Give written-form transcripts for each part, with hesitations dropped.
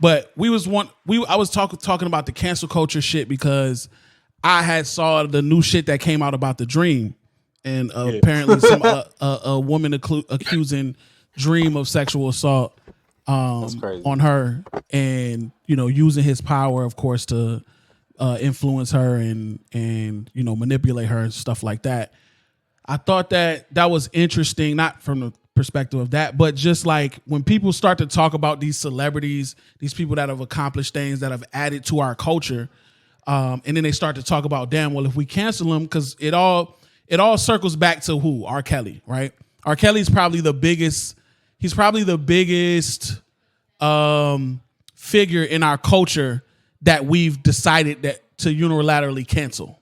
But I was talking about the cancel culture shit because I had saw the new shit that came out about the Dream, and apparently some a woman accusing Dream of sexual assault on her, and using his power, of course, to influence her and manipulate her and stuff like that. I thought that was interesting, not from the perspective of that, but just like when people start to talk about these celebrities, these people that have accomplished things that have added to our culture, and then they start to talk about, damn, well, if we cancel them, because it all circles back to who? R. Kelly, right? R. Kelly's probably the biggest. He's probably the biggest figure in our culture that we've decided that to unilaterally cancel,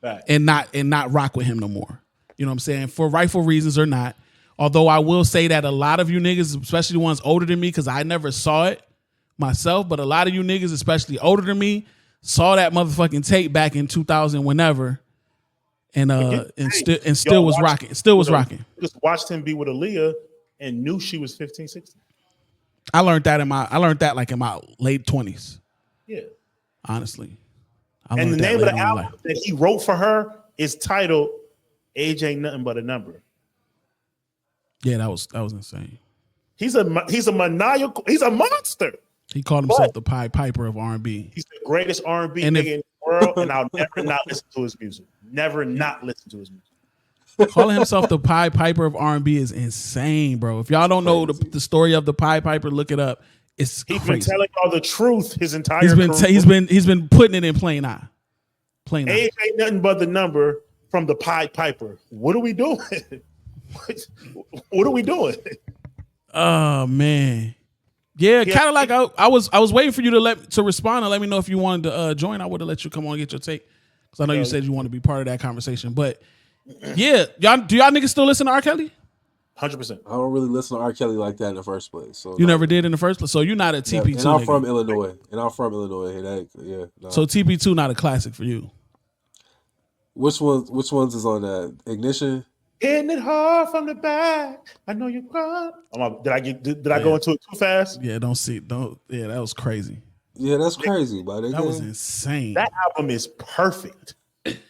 right, and not rock with him no more. You know what I'm saying? For rightful reasons or not. Although I will say that a lot of you niggas, especially the ones older than me, because I never saw it myself, but a lot of you niggas, especially older than me, saw that motherfucking tape back in 2000 whenever, and still was rocking. Still was rocking. Just watched him be with Aaliyah and knew she was 15, 16. I learned that in my late 20s. Yeah. Honestly. And the name of the album that he wrote for her is titled Age Ain't Nothing But a Number. Yeah, that was insane. He's a maniacal. He's a monster. He called himself the Pied Piper of R&B. He's the greatest R&B nigga in the world, and I'll never not listen to his music. Never not listen to his music. Calling himself the Pied Piper of R&B is insane, bro. If y'all don't know the story of the Pied Piper, look it up. He's been telling all the truth his entire career. He's been putting it in plain eye. Age ain't nothing but the number from the Pied Piper. What are we doing? What are we doing? Oh man, yeah. Kind of like I was waiting for you to respond and let me know if you wanted to join. I would have let you come on and get your take because I know you said you want to be part of that conversation. But yeah, do y'all niggas still listen to R. Kelly? 100%. I don't really listen to R. Kelly like that in the first place. So you never did in the first place. So you're not a TP2. And I'm from Illinois. So TP2 not a classic for you. Which ones is on that? Ignition. Hitting it hard from the back. I know you're crying. Did I go into it too fast? Yeah, that was crazy. Yeah, that's crazy, buddy. That was insane. That album is perfect.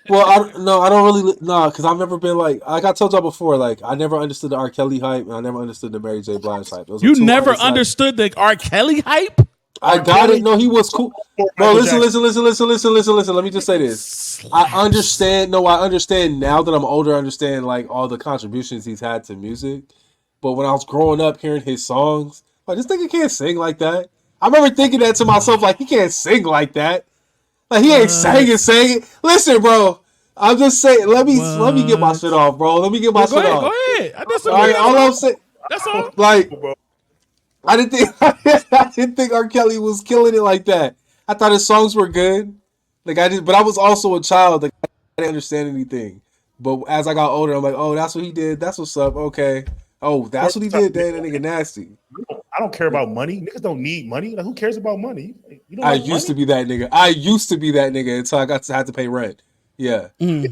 Well, I don't really because I've never been like I told y'all before, like I never understood the R. Kelly hype and I never understood the Mary J. Blige hype. You never understood the R. Kelly hype? I got it. No, he was cool. Bro, listen. Let me just say this. I understand now that I'm older, I understand like all the contributions he's had to music. But when I was growing up hearing his songs, like this nigga can't sing like that. I remember thinking that to myself, like he can't sing like that. Like he ain't singing. Listen, bro. I'm just saying, let me get my shit off, bro. Let me get my shit off. Go ahead. All I'm saying. That's all. Like I didn't think R. Kelly was killing it like that. I thought his songs were good. But I was also a child. Like I didn't understand anything. But as I got older, I'm like, oh, that's what he did. That's what's up. Okay. Oh, that's what he did. Damn, that nigga nasty. I don't care about money. Niggas don't need money. Like, who cares about money? I used to be that nigga. Until I had to pay rent. Yeah. Yeah.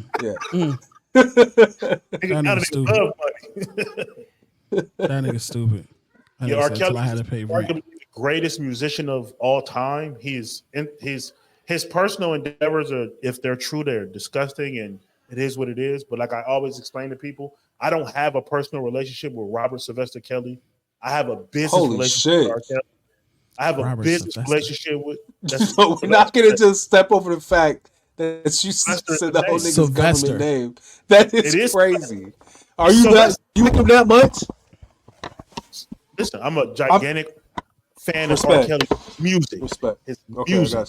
That nigga stupid. That nigga stupid. R. Kelly is the greatest musician of all time. His personal endeavors are, if they're true, they're disgusting, and it is what it is. But like I always explain to people, I don't have a personal relationship with Robert Sylvester Kelly. I have a business relationship with R. Kelly. I have a business relationship with. So we're not gonna just step over the fact that you said the whole nigga's government name. That is crazy. Are you that? You like him that much? Listen, I'm a gigantic fan of R. Kelly's music. Respect. His music.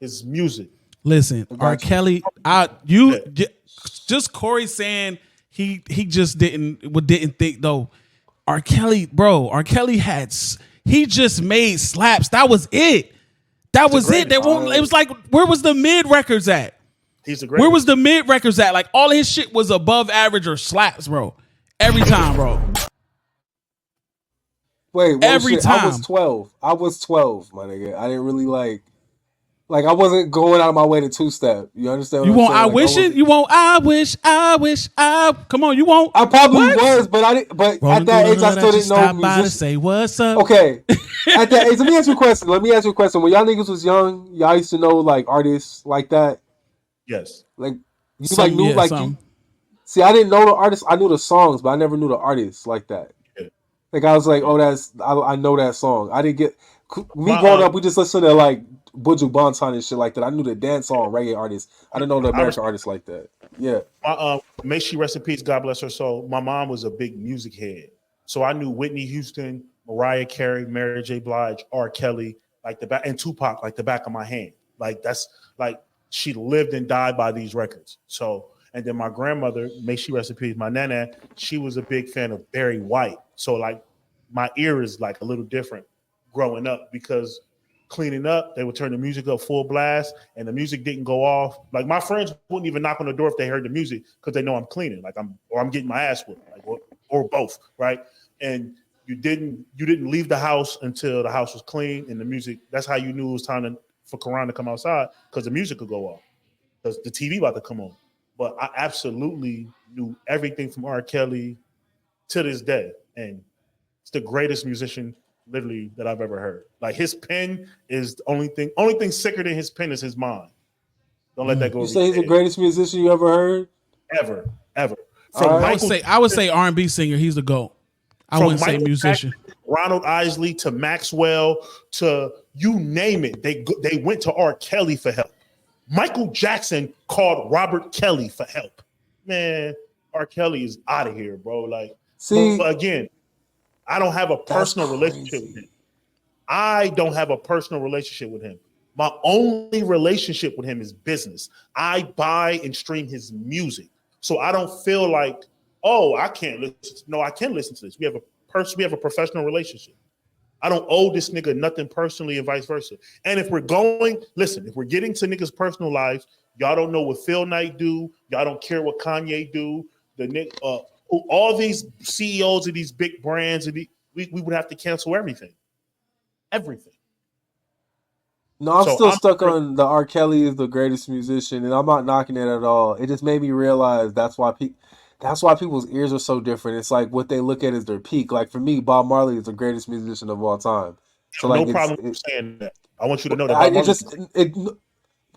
His music. Listen, R. Kelly, just Corey saying he just didn't think though. R. Kelly, bro, he just made slaps. That was it. That was it. It was like, where was the mid records at? He's the greatest. Where was the mid records at? Like all his shit was above average or slaps, bro. Every time, bro. Wait, every time. I was 12, my nigga. I didn't really like. Like I wasn't going out of my way to two step. You understand? You What I'm want saying? I Like, wish it? You want I wish, I wish, I come on, you won't. I probably What? was, but I didn't. But Rolling at that through the age, I hood, I still didn't just know stopped by to musicians. say what's up. Okay, at that age, let me ask you a question. When y'all niggas was young, y'all used to know like artists like that. Yes. Like you like Some, knew yeah, like you. some. See, I didn't know the artists. I knew the songs, but I never knew the artists like that. Yeah. Like I was like, Yeah. oh, I know that song. I didn't get me My growing up. We just listened to like Buju Banton and shit like that. I knew the dance song reggae artists. I didn't know the American artists like that. Yeah. May she rest in peace. God bless her soul. My mom was a big music head, so I knew Whitney Houston, Mariah Carey, Mary J. Blige, R. Kelly, like the back, and Tupac, like the back of my hand. Like that's like she lived and died by these records. So, and then my grandmother, may she rest in peace, my nana, she was a big fan of Barry White. So like my ear is like a little different growing up because cleaning up, they would turn the music up full blast, and the music didn't go off. Like my friends wouldn't even knock on the door if they heard the music because they know I'm cleaning, like I'm getting my ass whipped, like or both, right? And you didn't leave the house until the house was clean and the music. That's how you knew it was time for Quran to come outside because the music could go off because the TV about to come on. But I absolutely knew everything from R. Kelly to this day, and it's the greatest musician literally that I've ever heard. Like his pen is the only thing sicker than his pen is his mind. Don't let that go You over say he's your the head. greatest musician you ever heard? Ever. All From right. Michael I would say R&B singer. He's the GOAT. I from wouldn't say Michael musician. Jackson, Ronald Isley to Maxwell to you name it. They went to R. Kelly for help. Michael Jackson called Robert Kelly for help. Man, R. Kelly is out of here, bro. Like, See, but again, I don't have a that's personal relationship with crazy. him. I don't have a personal relationship with him. My only relationship with him is business. I buy and stream his music. So I don't feel like, oh, I can't listen. No, I can listen to this. We have a professional relationship. I don't owe this nigga nothing personally and vice versa. And if we're getting to niggas' personal lives, y'all don't know what Phil Knight do. Y'all don't care what Kanye do. All these CEOs of these big brands, we would have to cancel everything. Everything. No, I'm So still I'm stuck on the R. Kelly is the greatest musician, and I'm not knocking it at all. It just made me realize that's why people's ears are so different. It's like what they look at is their peak. Like for me, Bob Marley is the greatest musician of all time. So no like problem saying that. I want you to know that I Bob it Marley. just it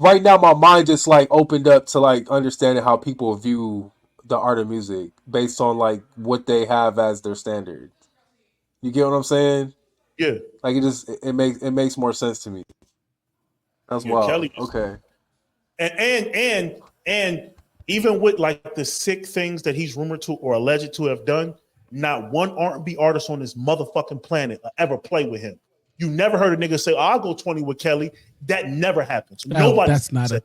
right now my mind just like opened up to like understanding how people view the art of music based on like what they have as their standard. You get what I'm saying? Yeah, Like it makes more sense to me. That's yeah, wild. Kelly. Okay. And even with like the sick things that he's rumored to or alleged to have done, not one R&B artist on this motherfucking planet will ever play with him. You never heard a nigga say, oh, "I'll go 20 with Kelly." That never happens. Nobody. That's not a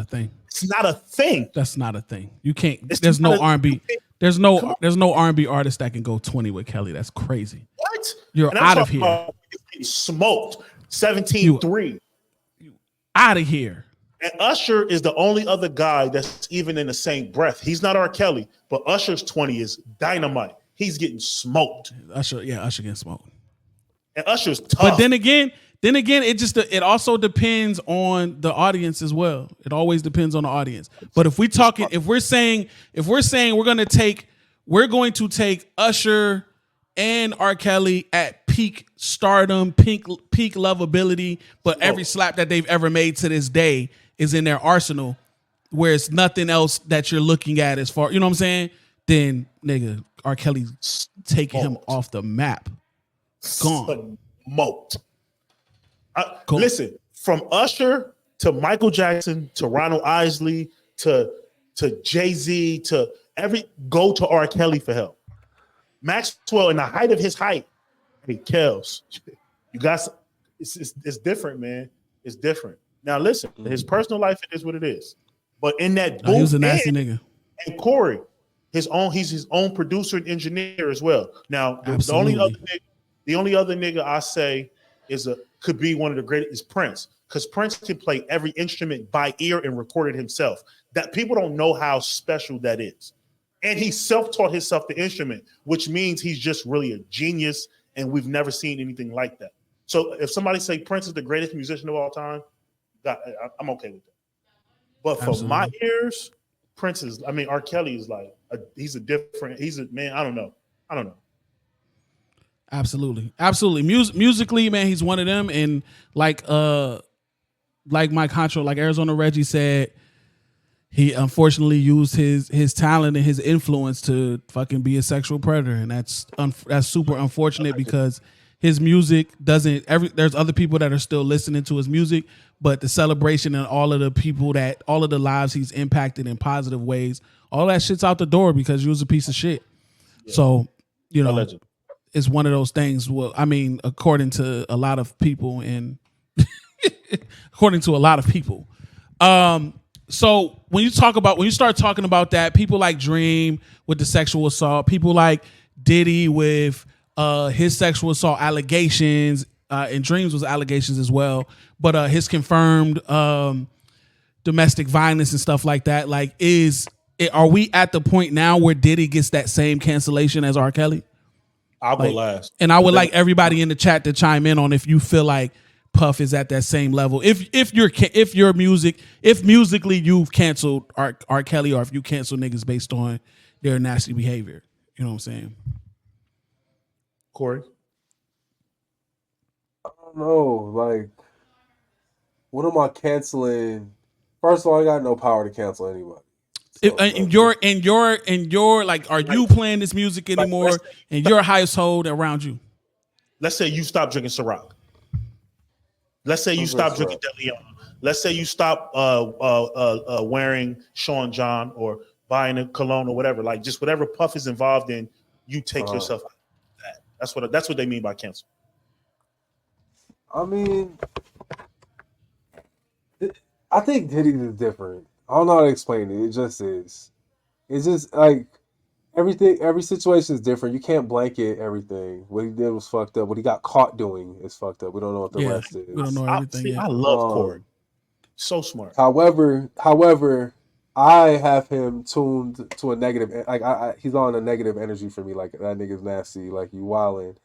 thing. It's not a thing. That's not a thing. You can't. It's There's not no a- R&B. Come on, There's no R&B artist that can go 20 with Kelly. That's crazy. what? You're And I'm out of talking here. about getting smoked 17-3. You out of here. And Usher is the only other guy that's even in the same breath. He's not R. Kelly, but Usher's 20 is dynamite. He's getting smoked. Usher getting smoked. And Usher's tough. But then again, it also depends on the audience as well. It always depends on the audience. But if we're saying we're going to take Usher and R. Kelly at peak stardom, peak lovability, but every slap that they've ever made to this day is in their arsenal, where it's nothing else that you're looking at as far, you know what I'm saying? Then nigga, R. Kelly's taking him off the map. Gone. Smoked. Listen, from Usher to Michael Jackson to Ronald Isley to Jay-Z to go to R. Kelly for help. Maxwell, in the height of his height, hey, Kels, you got it's different, man. It's different. Now listen, his personal life, it is what it is. But in that booth, He was a nasty nigga. And Corey, he's his own producer and engineer as well. Now, the only other nigga I say could be one of the greatest is Prince, because Prince can play every instrument by ear and record it himself. That people don't know how special that is. And he self-taught himself the instrument, which means he's just really a genius, and we've never seen anything like that. So if somebody say Prince is the greatest musician of all time, I'm okay with that. But for my ears, Prince is. I mean, R. Kelly is like he's a man. I don't know. Absolutely. Musically, man, he's one of them. And like Mike Honcho, like Arizona Reggie said, he unfortunately used his talent and his influence to fucking be a sexual predator, and that's super unfortunate because his music doesn't. There's other people that are still listening to his music, but the celebration and all of the lives he's impacted in positive ways, all that shit's out the door because you was a piece of shit. Yeah. So it's one of those things. Well, I mean, according to a lot of people, and So when you start talking about that, people like Dream with the sexual assault, people like Diddy with his sexual assault allegations, and Dreams was allegations as well, but his confirmed domestic violence and stuff like that. Like, are we at the point now where Diddy gets that same cancellation as R. Kelly? I'll go last. And I would like everybody in the chat to chime in on if you feel like Puff is at that same level. If musically you've canceled R. Kelly, or if you cancel niggas based on their nasty behavior. You know what I'm saying? Corey? I don't know. Like, what am I canceling? First of all, I got no power to cancel anybody. So, and you're like, are you playing this music anymore in your household around you? Let's say you stop drinking Ciroc. Let's say you stop drinking DeLeon. Let's say you stop wearing Sean John or buying a cologne or whatever. Like, just whatever Puff is involved in, you take yourself out of that. That's what they mean by cancel. I mean, I think Diddy's is different. I don't know how to explain it. It just is. It's just like every situation is different. You can't blanket everything. What he did was fucked up. What he got caught doing is fucked up. We don't know what the rest is. We don't know everything yet. I love Corey. So smart. However, I have him tuned to a negative. Like he's on a negative energy for me. Like, that nigga's nasty. Like, you wildin'.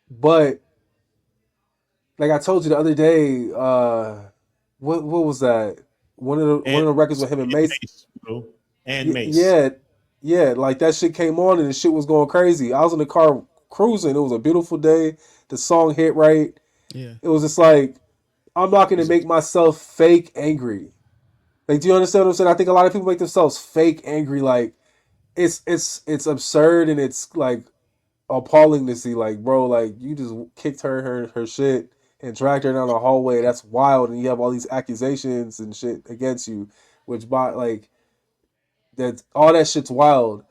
But like I told you the other day, what was that? One of the records with him and Mace. Mace. Yeah, like that shit came on and the shit was going crazy. I was in the car cruising. It was a beautiful day. The song hit right. Yeah. It was just like, I'm not going to make myself fake angry. Like, do you understand what I'm saying? I think a lot of people make themselves fake angry. Like, it's absurd, and it's like appalling to see. Like, bro, like, you just kicked her shit and dragged her down the hallway. That's wild. And you have all these accusations and shit against you, which all that shit's wild.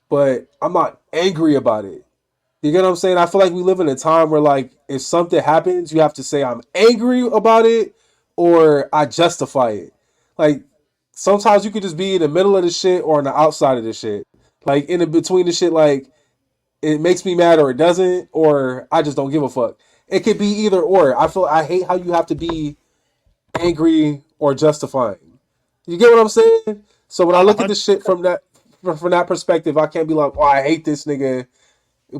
But I'm not angry about it. You get what I'm saying? I feel like we live in a time where, like, if something happens, you have to say I'm angry about it or I justify it. Like, sometimes you could just be in the middle of the shit or on the outside of the shit. Like, in the between the shit, like, it makes me mad or it doesn't, or I just don't give a fuck. It could be either or. I hate how you have to be angry or justifying. You get what I'm saying? So when I look at the shit from that perspective, I can't be like, oh, I hate this nigga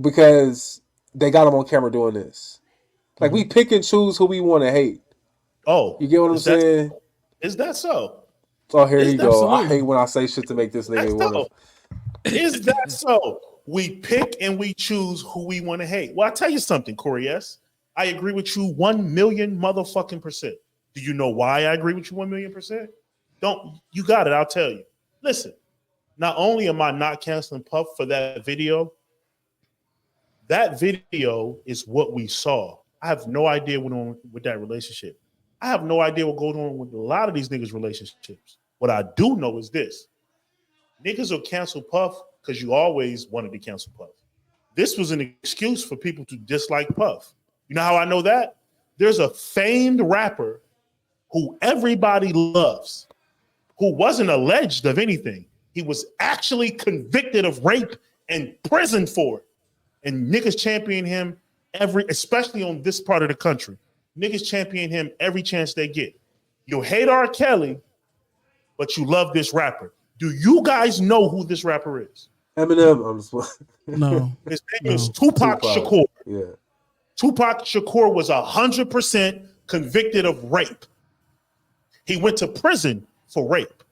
because they got him on camera doing this. Like, we pick and choose who we want to hate. Oh, you get what I'm saying? Is that so? Oh, here you go. Absolutely. I hate when I say shit to make this nigga want to. Is that so? We pick and we choose who we want to hate. Well, I'll tell you something, Corey S. I agree with you 1,000,000 motherfucking %. Do you know why I agree with you 1,000,000%? You got it. I'll tell you. Listen, not only am I not canceling Puff for that video is what we saw. I have no idea what on with that relationship. I have no idea what goes on with a lot of these niggas' relationships. What I do know is this. Niggas will cancel Puff because you always wanted to cancel Puff. This was an excuse for people to dislike Puff. You know how I know that? There's a famed rapper who everybody loves, who wasn't alleged of anything. He was actually convicted of rape and prison for it. And niggas champion him especially on this part of the country. Niggas champion him every chance they get. You hate R. Kelly, but you love this rapper. Do you guys know who this rapper is? Eminem. No. His name is Tupac Shakur. Yeah. Tupac Shakur was 100% convicted of rape. He went to prison for rape.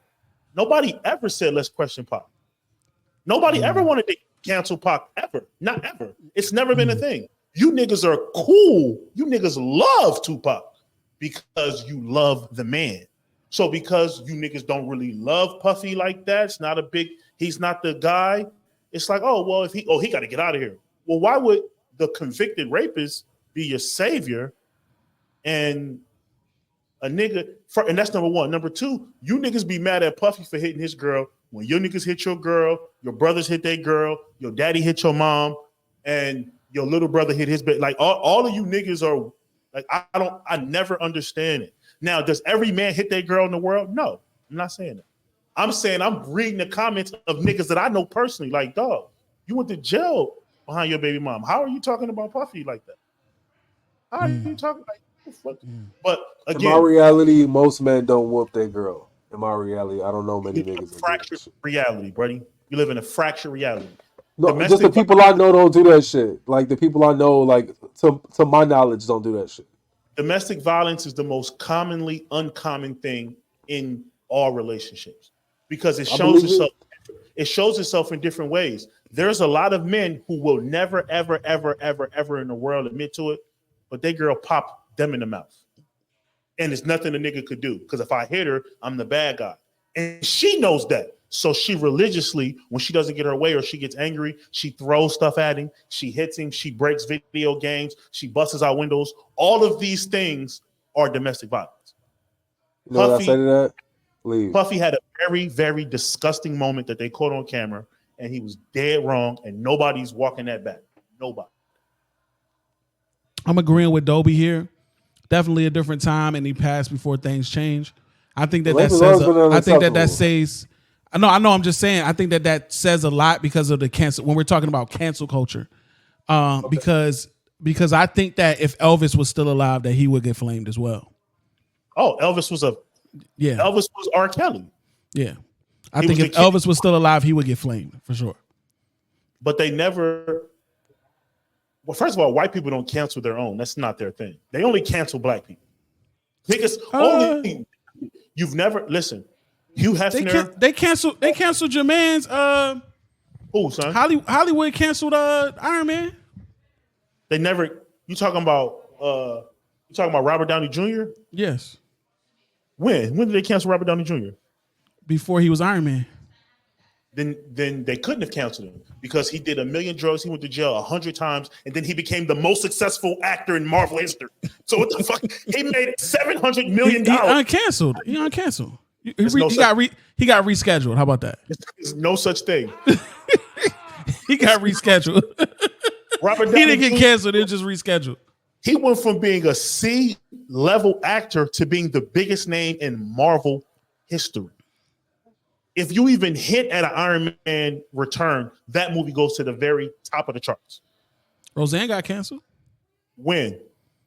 Nobody ever said let's question Pac. Nobody ever wanted to cancel Pac ever. Not ever. It's never been a thing. You niggas are cool. You niggas love Tupac because you love the man. So because you niggas don't really love Puffy like that, he's not the guy. It's like, oh, well, he got to get out of here. Well, why would the convicted rapist be your savior and a nigga, and that's number one. Number two, you niggas be mad at Puffy for hitting his girl when your niggas hit your girl, your brothers hit their girl, your daddy hit your mom, and your little brother hit his bed. Like all of you niggas are like, I never understand it. Now, does every man hit their girl in the world? No, I'm not saying that. I'm saying I'm reading the comments of niggas that I know personally. Like, dog, you went to jail behind your baby mom. How are you talking about Puffy like that? How are you talking like? But again, in my reality, most men don't whoop their girl. In my reality, I don't know many niggas. Fractured reality, buddy. You live in a fractured reality. No, just the people I know don't do that shit. Like the people I know, like to my knowledge, don't do that shit. Domestic violence is the most commonly uncommon thing in all relationships because it shows itself. It shows itself in different ways. There's a lot of men who will never, ever, ever, ever, ever in the world admit to it, but they girl pop them in the mouth. And there's nothing a nigga could do because if I hit her, I'm the bad guy. And she knows that. So she religiously, when she doesn't get her way or she gets angry, she throws stuff at him. She hits him. She breaks video games. She busts out windows. All of these things are domestic violence. You know what I say to that? Leave. Puffy had a very, very disgusting moment that they caught on camera, and he was dead wrong, and nobody's walking that back. Nobody. I'm agreeing with Dobie here. Definitely a different time, and he passed before things change. I think that says. I know. I'm just saying. I think that says a lot because of the cancel. When we're talking about cancel culture, because I think that if Elvis was still alive, that he would get flamed as well. Oh, Elvis was Elvis was R. Kelly. Yeah, I think if Elvis was still alive, he would get flamed for sure. But they never. Well, first of all, white people don't cancel their own. That's not their thing. They only cancel black people. Because you've never listen. Hugh Hefner. They canceled your man's. Who, son? Hollywood canceled Iron Man. They never. You talking about Robert Downey Jr.? Yes. When did they cancel Robert Downey Jr.? Before he was Iron Man. Then they couldn't have canceled him because he did 1 million drugs. He went to jail 100 times, and then he became the most successful actor in Marvel history. So what the fuck? He made $700 million. He uncanceled. He got rescheduled. How about that? There's no such thing. He got rescheduled. Robert He didn't get canceled. It was just rescheduled. He went from being a C-level actor to being the biggest name in Marvel history. If you even hit at an Iron Man return, that movie goes to the very top of the charts. Roseanne got canceled. When?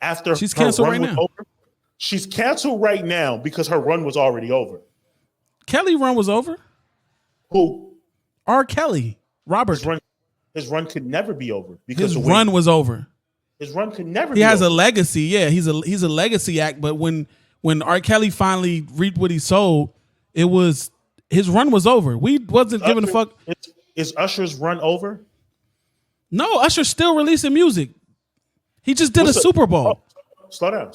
After she's canceled right now. Over? She's canceled right now because her run was already over. Kelly run was over. Who? R. Kelly. Robert. His run could never be over because his run was over. His run could never. He has a legacy. Yeah, he's a legacy act. But when R. Kelly finally reaped what he sowed, it was. His run was over. We wasn't giving a fuck. Is Usher's run over? No, Usher's still releasing music. He just did a Super Bowl. Slow down.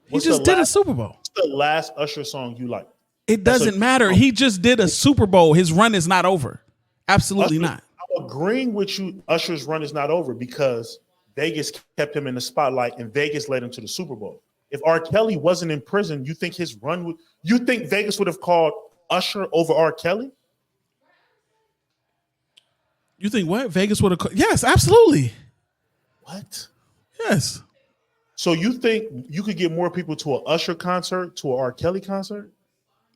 He just did a Super Bowl. What's the last Usher song you like? It doesn't matter. He just did a Super Bowl. His run is not over. Absolutely not. I'm agreeing with you. Usher's run is not over because Vegas kept him in the spotlight and Vegas led him to the Super Bowl. If R. Kelly wasn't in prison, you think his run would? You think Vegas would have called Usher over R. Kelly? You think what? Vegas would have? Yes, absolutely. What? Yes. So you think you could get more people to an Usher concert to an R. Kelly concert?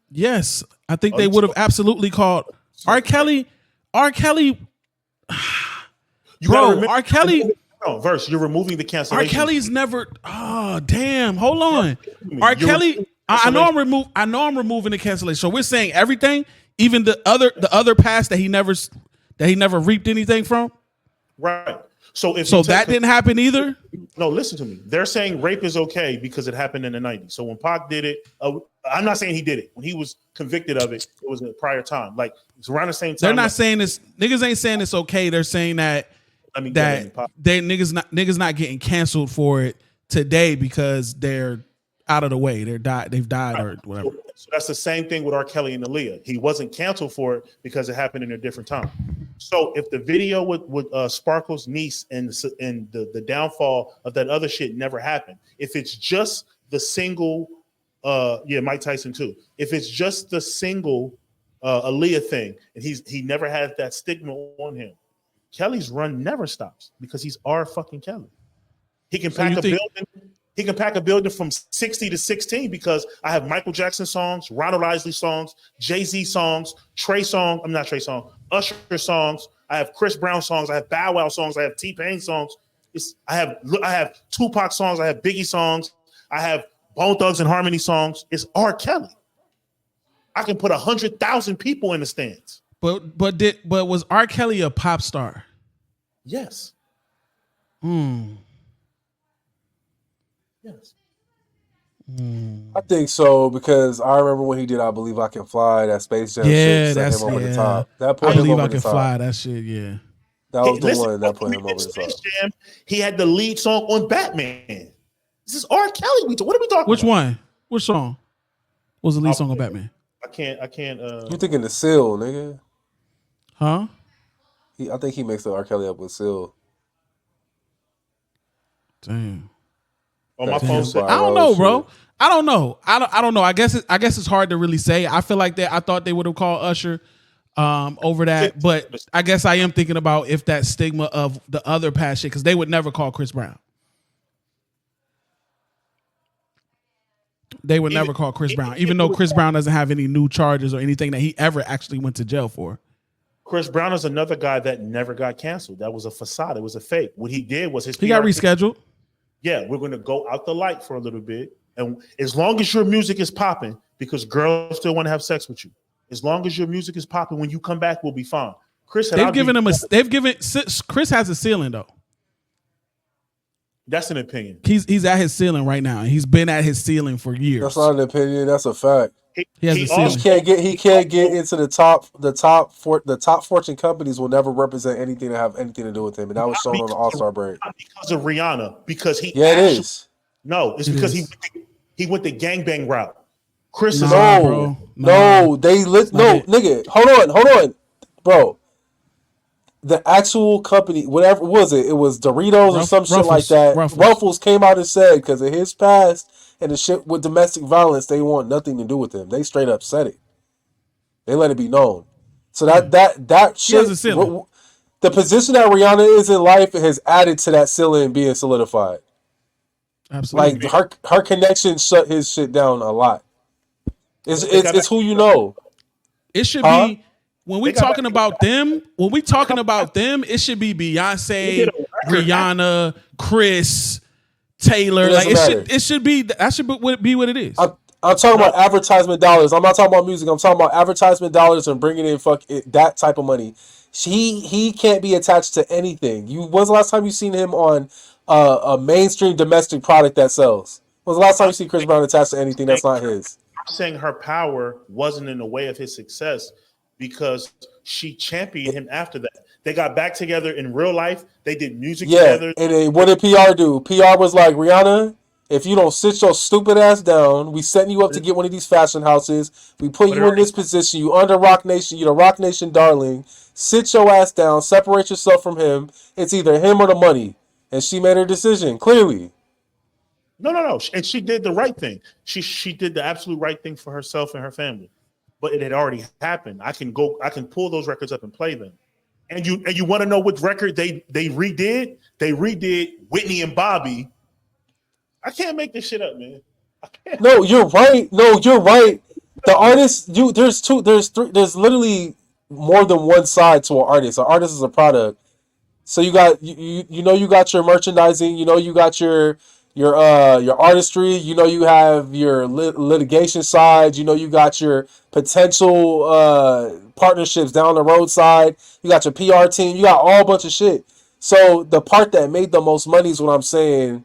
Yes, I think they would have absolutely called R. Kelly. R. Kelly. Bro, R. Kelly. No, Verse, you're removing the cancellation. R. Kelly's never. Oh, damn. Hold on. R. Kelly. I know I'm removing the cancellation. So we're saying everything, even the other past that he never reaped anything from. Right. So if that didn't happen either. No, listen to me. They're saying rape is okay because it happened in the 90s. So when Pac did it, I'm not saying he did it. When he was convicted of it, it was a prior time. Like it's around the same time. They're not saying this. Niggas ain't saying it's okay. They're saying that niggas not getting canceled for it today because they're out of the way. They've died or whatever. So that's the same thing with R. Kelly and Aaliyah. He wasn't canceled for it because it happened in a different time. So if the video with Sparkle's niece and the downfall of that other shit never happened, if it's just the single, Mike Tyson too. If it's just the single Aaliyah thing, and he never had that stigma on him, Kelly's run never stops because he's R. fucking Kelly. He can pack a building. He can pack a building from 60 to 16 because I have Michael Jackson songs, Ronald Isley songs, Jay-Z songs, Usher songs. I have Chris Brown songs. I have Bow Wow songs. I have T-Pain songs. I have Tupac songs. I have Biggie songs. I have Bone Thugs and Harmony songs. It's R. Kelly. I can put 100,000 people in the stands. But was R. Kelly a pop star? Yes. Yes. I think so because I remember when he did "I Believe I Can Fly," that Space Jam shit set him over the top. That put I him Believe over I the Can top. Fly. That shit, yeah. That was the one that put him over the top. Jam, he had the lead song on Batman. This is R. Kelly. What are we talking? Which about? one? Which song was the lead song on Batman? I can't. You thinking the Seal, nigga? Huh? I think he makes the R. Kelly up with Seal. Damn. On my phone. I don't know, bro. I don't know. I don't know. I guess it's hard to really say. I feel like I thought they would have called Usher over that, but I guess I am thinking about if that stigma of the other past shit, because they would never call Chris Brown. They would never call Chris Brown, even though Chris Brown doesn't have any new charges or anything that he ever actually went to jail for. Chris Brown is another guy that never got canceled. That was a facade. It was a fake. What he did was he got rescheduled. Yeah, we're going to go out the light for a little bit. And as long as your music is popping, because girls still want to have sex with you, as long as your music is popping, when you come back, we'll be fine. Chris has a ceiling though. That's an opinion. He's at his ceiling right now. He's been at his ceiling for years. That's not an opinion. That's a fact. He has a ceiling. He can't get into the top Fortune companies will never represent anything to have anything to do with him, and that was shown on the All-Star break. Not because of Rihanna, because he. Yeah, it is. No, it's because he went the gangbang route. Chris is no, nigga. Hold on, bro. The actual company, whatever was it? It was Doritos or some shit like that. Ruffles came out and said because of his past and the shit with domestic violence, they want nothing to do with him. They straight up said it. They let it be known. So that shit, the position that Rihanna is in life has added to that ceiling being solidified. Absolutely. Like her connection shut his shit down a lot. It's who you know. It should be. When we talking about them, it should be Beyonce, Rihanna, Chris, Taylor. Like it should be what it is. I'm talking about advertisement dollars. I'm not talking about music. I'm talking about advertisement dollars and bringing in that type of money. He can't be attached to anything. When's the last time you seen him on a mainstream domestic product that sells? When's the last time you see Chris Brown attached to anything that's not his? I'm saying her power wasn't in the way of his success, because she championed him after that. They got back together in real life. They did music together. And what did PR do? PR was like, Rihanna, if you don't sit your stupid ass down, we setting you up to get one of these fashion houses. We put you in this position. You under Rock Nation. You're the Rock Nation darling. Sit your ass down. Separate yourself from him. It's either him or the money. And she made her decision, clearly. No. And she did the right thing. She did the absolute right thing for herself and her family. But it had already happened. I can pull those records up and play them. And you want to know what record they redid? They redid Whitney and Bobby. I can't make this shit up, man. No, you're right. The artist, there's literally more than one side to an artist. An artist is a product. So you got you got your merchandising, you got your artistry, you have your litigation side, you got your potential partnerships down the road side, you got your PR team, you got all bunch of shit. So the part that made the most money is what I'm saying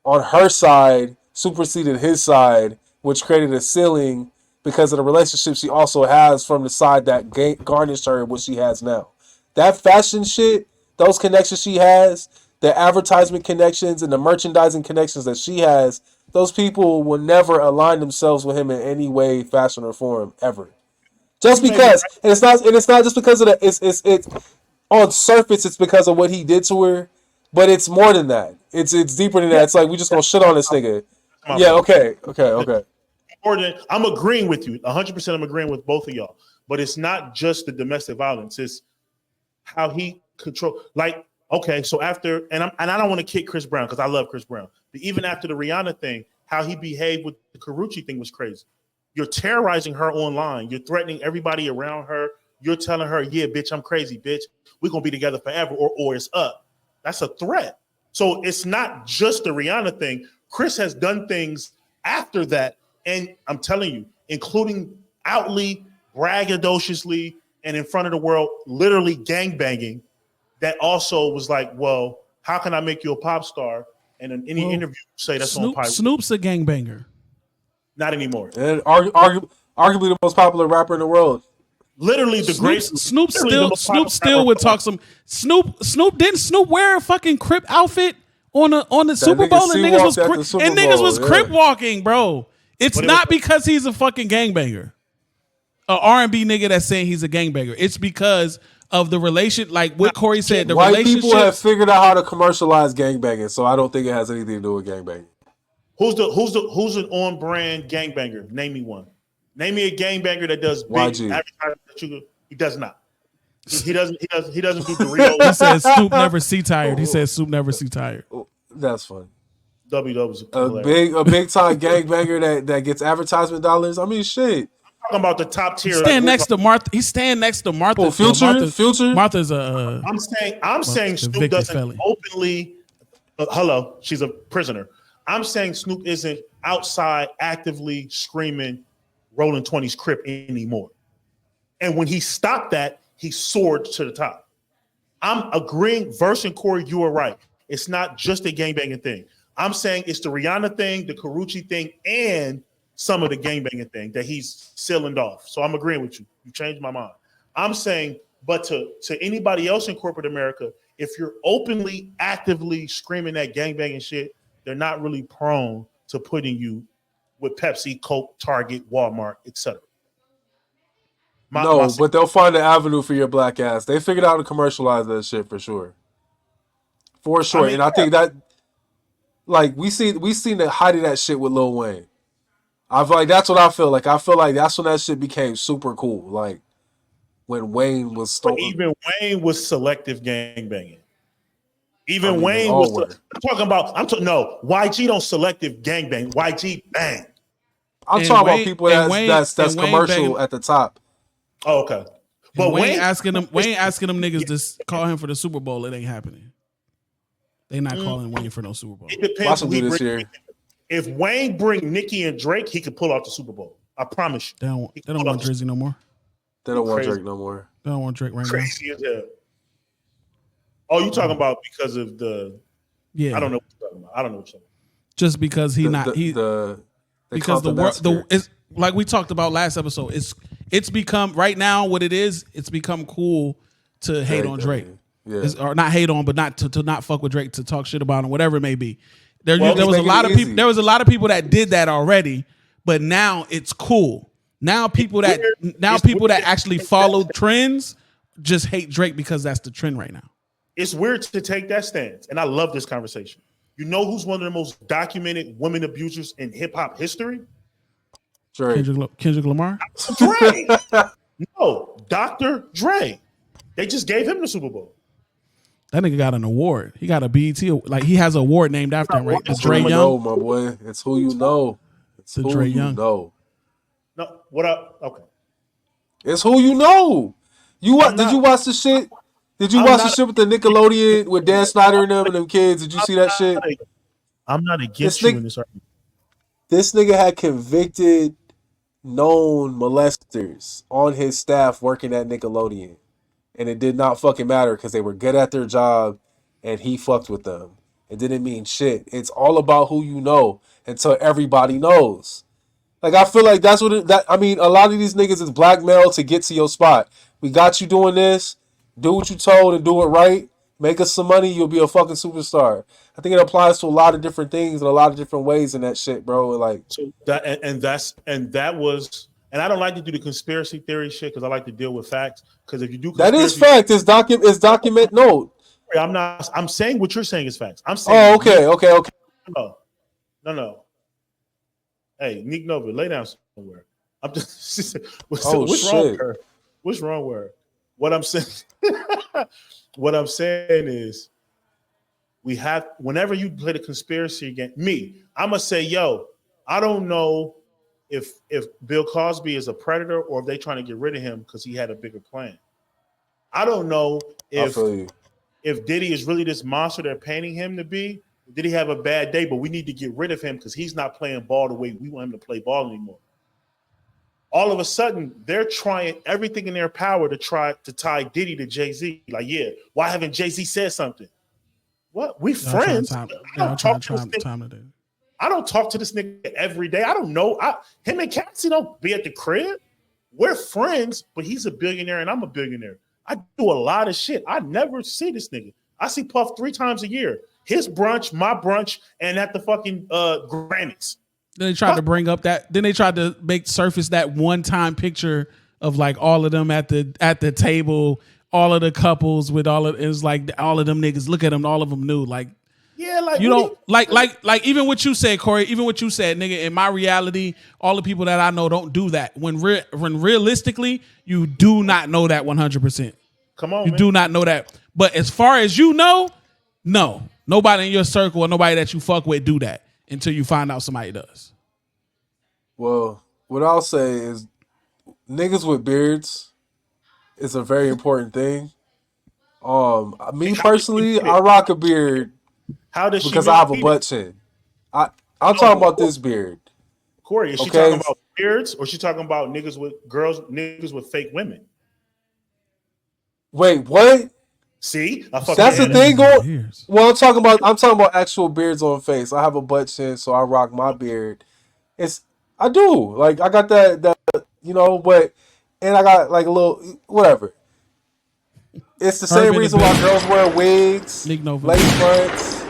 on her side superseded his side, which created a ceiling because of the relationship she also has from the side that garnished her what she has now. That fashion shit, those connections she has, the advertisement connections and the merchandising connections that she has, those people will never align themselves with him in any way, fashion, or form ever. Just because, and it's not just because of the, it's on surface, it's because of what he did to her, but it's more than that. It's deeper than that. It's like we just gonna shit on this nigga. Yeah, okay. I'm agreeing with you 100%. I'm agreeing with both of y'all, but it's not just the domestic violence. It's how he control. Like, okay, so after and I don't want to kick Chris Brown because I love Chris Brown, but even after the Rihanna thing, how he behaved with the Karuchi thing was crazy. You're terrorizing her online. You're threatening everybody around her. You're telling her, yeah, bitch, I'm crazy, bitch. We're going to be together forever or it's up. That's a threat. So it's not just the Rihanna thing. Chris has done things after that. And I'm telling you, including outly, braggadociously, and in front of the world, literally gangbanging, that also was like, well, how can I make you a pop star? And in any interview, say that's on Pirate. Snoop's a gangbanger. Not anymore. And arguably the most popular rapper in the world. Literally the greatest. Snoop still would talk some. Snoop didn't Snoop wear a fucking Crip outfit on the Super Bowl and niggas was Crip walking, bro. It's not because he's a fucking gangbanger, a R&B nigga that's saying he's a gangbanger. It's because of the relation, like what Corey said. The white people have figured out how to commercialize gangbanging, so I don't think it has anything to do with gangbanging. Who's an on brand gangbanger? Name me one. Name me a gangbanger that does big advertising. He does not. He doesn't do the real. He says Snoop never see tired. He says Snoop never see tired. That's funny. WW's a big time gangbanger that gets advertisement dollars. I mean, shit. I'm talking about the top tier. He's standing next to Martha. He's standing next to Martha. Oh, Future. Martha's a. I'm saying Snoop doesn't openly. Hello, she's a prisoner. I'm saying Snoop isn't outside actively screaming Rolling 20s Crip anymore. And when he stopped that, he soared to the top. I'm agreeing, Verse and Corey, you are right. It's not just a gangbanging thing. I'm saying it's the Rihanna thing, the Karuchi thing, and some of the gangbanging thing that he's sealing off. So I'm agreeing with you. You changed my mind. I'm saying, but to anybody else in corporate America, if you're openly, actively screaming that gangbanging shit, they're not really prone to putting you with Pepsi, Coke, Target, Walmart, etc. But they'll find an avenue for your black ass. They figured out how to commercialize that shit for sure. For sure. I think that, like, we seen the height of that shit with Lil Wayne. I feel like that's what I feel like. I feel like that's when that shit became super cool. Like, when Wayne was even Wayne was selective gangbanging. Even Wayne was. YG don't selective gangbang. YG bang. I'm talking about people that's commercial at the top. Oh, okay. But Wayne asking them niggas to call him for the Super Bowl. It ain't happening. They not calling Wayne for no Super Bowl. It depends. If Wayne bring Nicki and Drake, he could pull out the Super Bowl. I promise you. They don't want Drizzy no more. They don't want Drake no more. They don't want Drake right now. Crazy as hell. Oh, you talking about because of the? Yeah, I don't know what you're talking about. I don't know what you're talking about. Just because because the world, it's like we talked about last episode. It's become right now what it is. It's become cool to hate on Drake, or not hate on, but not to not fuck with Drake, to talk shit about him, whatever it may be. There was a lot of people. There was a lot of people that did that already, but now it's cool. Now people that actually follow trends just hate Drake because that's the trend right now. It's weird to take that stance, and I love this conversation. You know who's one of the most documented women abusers in hip hop history? Kendrick Lamar? Dre. No, Dr. Dre. They just gave him the Super Bowl. That nigga got an award. He got a BET, like he has an award named after him, right? It's Dre Young. Know, my boy. It's who you know. It's Dre Young. No, what up? Okay. It's who you know. Did you watch the shit? Did you watch the shit with the Nickelodeon with Dan Snyder and them kids? Did you see that shit? I'm not against you in this argument. This nigga had convicted known molesters on his staff working at Nickelodeon. And it did not fucking matter because they were good at their job and he fucked with them. It didn't mean shit. It's all about who you know until everybody knows. Like, I feel like that's what I mean, a lot of these niggas is blackmail to get to your spot. We got you doing this. Do what you told and do it right. Make us some money, you'll be a fucking superstar. I think it applies to a lot of different things in a lot of different ways in that shit, bro. Like, so that that was, and I don't like to do the conspiracy theory shit because I like to deal with facts. Because if you do that is fact. It's document. No, I'm saying what you're saying is facts. I'm saying. Oh, okay. No. Hey, Nick Nova, lay down somewhere. I'm just. what's shit. wrong with her? What's wrong with her? What I'm saying. What I'm saying is, we have. Whenever you play the conspiracy against me, I'm gonna say, yo, I don't know if Bill Cosby is a predator or if they trying to get rid of him because he had a bigger plan. I don't know if Diddy is really this monster they're painting him to be. Did he have a bad day? But we need to get rid of him because he's not playing ball the way we want him to play ball anymore. All of a sudden, they're trying everything in their power to try to tie Diddy to Jay-Z. Like, yeah, why haven't Jay-Z said something? What? We friends. I don't talk to this nigga every day. I don't know. Him and Cassie don't be at the crib. We're friends, but he's a billionaire and I'm a billionaire. I do a lot of shit. I never see this nigga. I see Puff 3 times a year. His brunch, my brunch, and at the fucking Grammys. Then they tried to bring up that. Then they tried to make surface that one-time picture of like all of them at the table, all of the couples with all of it was like all of them niggas. Look at them, all of them knew. Like, yeah, like you don't like even what you said, Corey. Even what you said, nigga. In my reality, all the people that I know don't do that. When realistically, you do not know that 100%. Come on, you do not know that. But as far as you know, no, nobody in your circle or nobody that you fuck with do that until you find out somebody does. Well, what I'll say is niggas with beards is a very important thing. Me personally, I rock a beard because I have a butt chin. I'm talking about this beard. Corey, is she talking about beards or is she talking about niggas with fake women? Wait, what? See, that's the thing going. Well, I'm talking about actual beards on face. I have a butt chin, so I rock my beard. I do like I got that but and I got like a little whatever. It's the same reason why girls wear wigs, lace fronts,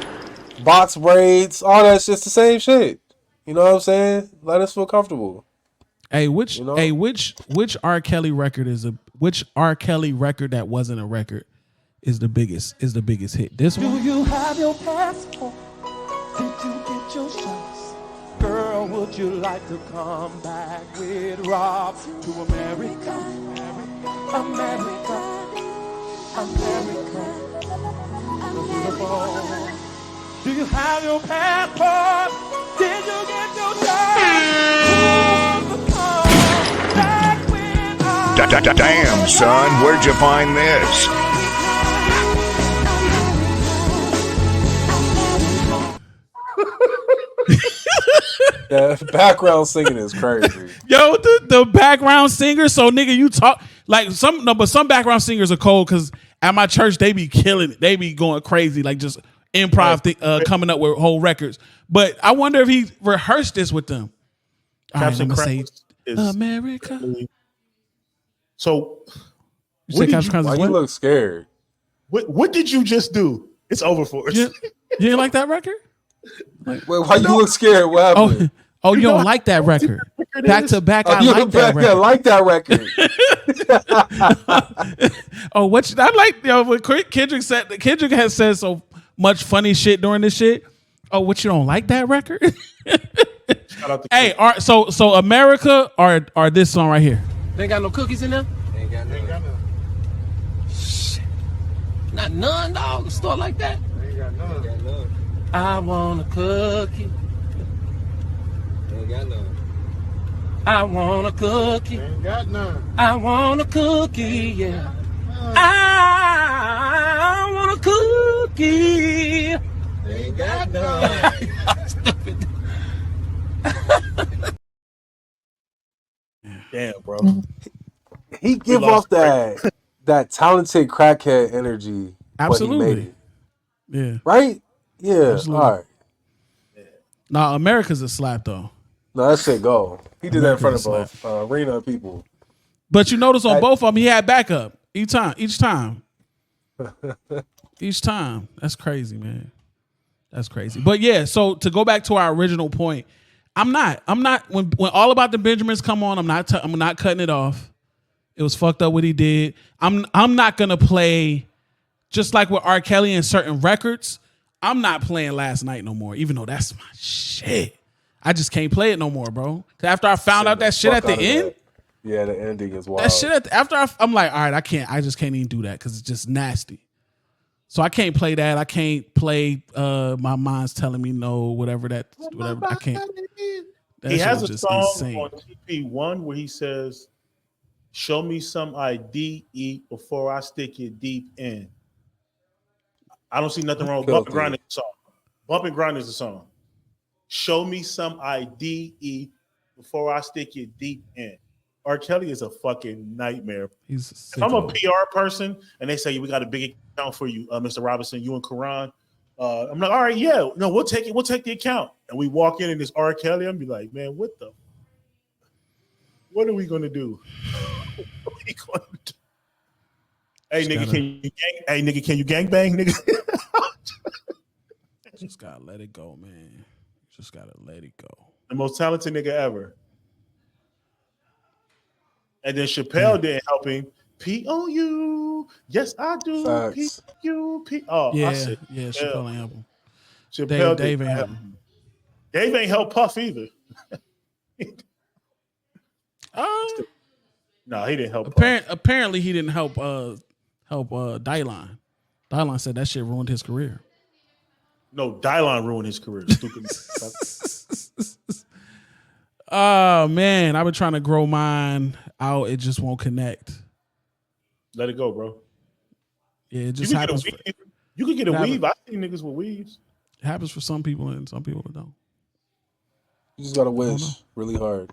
box braids, all that shit's the same shit. You know what I'm saying? Let us feel comfortable. Hey, which R. Kelly record which R. Kelly record that wasn't a record is the biggest hit? This one? Do you have your passport? Did you get your shots? Girl, would you like to come back with Rob to America? America. Beautiful. Do you have your passport? Did you get your shots? Come back with Rob. Damn, son, where'd you find this? The background singing is crazy. Yo, the background singer. So nigga, you talk like but some background singers are cold because at my church they be killing it. They be going crazy, like just improv coming up with whole records. But I wonder if he rehearsed this with them. Captain I'm Crunch is America. So you say Captain Crunch? Why you look scared? What did you just do? It's over for us. You didn't like that record? Wait, why you look scared? What happened? Oh, you don't like that record? Back to back, I like that record. I like that record. I like what Kendrick said. Kendrick has said so much funny shit during this shit. Oh, what, you don't like that record? Hey, so America or this song right here? They ain't got no cookies in there? Ain't got none. Shit. Not none, dog. A store like that? Ain't got none. I want a cookie. Ain't got none. I want a cookie. Ain't got none. I want a cookie, yeah. I want a cookie. Ain't got none. Stupid. Damn, bro. He give off that talented crackhead energy. Absolutely. But he made it. Yeah. Right? Yeah. Absolutely. All right. Nah, America's a slap though. No, that shit go. He did that in front America's of a arena of people. But you notice on both of them, he had backup each time. Each time. That's crazy, man. That's crazy. But yeah, so to go back to our original point, I'm not when All About the Benjamins come on, I'm not cutting it off. It was fucked up what he did. I'm not gonna play, just like with R. Kelly and certain records, I'm not playing Last Night no more, even though that's my shit. I just can't play it no more, bro. After I found out that shit at the end. Yeah, the ending is wild. That shit I'm like, all right, I just can't even do that because it's just nasty. So I can't play that. I can't play My Mind's Telling Me No, whatever. I can't. He has a song on TP1 where he says, "Show me some IDE before I stick it deep in." I don't see nothing wrong with Bump and Grind is the song. Bump and Grind is the song. Show me some IDE before I stick it deep in. R. Kelly is a fucking nightmare. If I'm a PR person and they say we got a big account for you, Mr. Robinson, you and Karan, I'm like, all right, yeah, no, we'll take it. We'll take the account. And we walk in and it's R. Kelly. I'm be like, man, what are we gonna do? What are we gonna do? Hey nigga, can you gangbang, nigga? Just gotta let it go, man. Just gotta let it go. The most talented nigga ever. And then Chappelle didn't help him. P-O-U. Yes, I do. P-U-P. Oh, yeah, I said, Chappelle ain't help him. Chappelle Dave ain't help him. Dave ain't help Puff either. No, he didn't help Puff. Apparently, he didn't help Dylan. Dylan said that shit ruined his career. No, Dylan ruined his career. Stupid. Oh man, I've been trying to grow mine out. It just won't connect. Let it go, bro. Yeah, it just happens. You can get a weave. I see niggas with weaves. It happens for some people and some people don't. You just gotta wish really hard.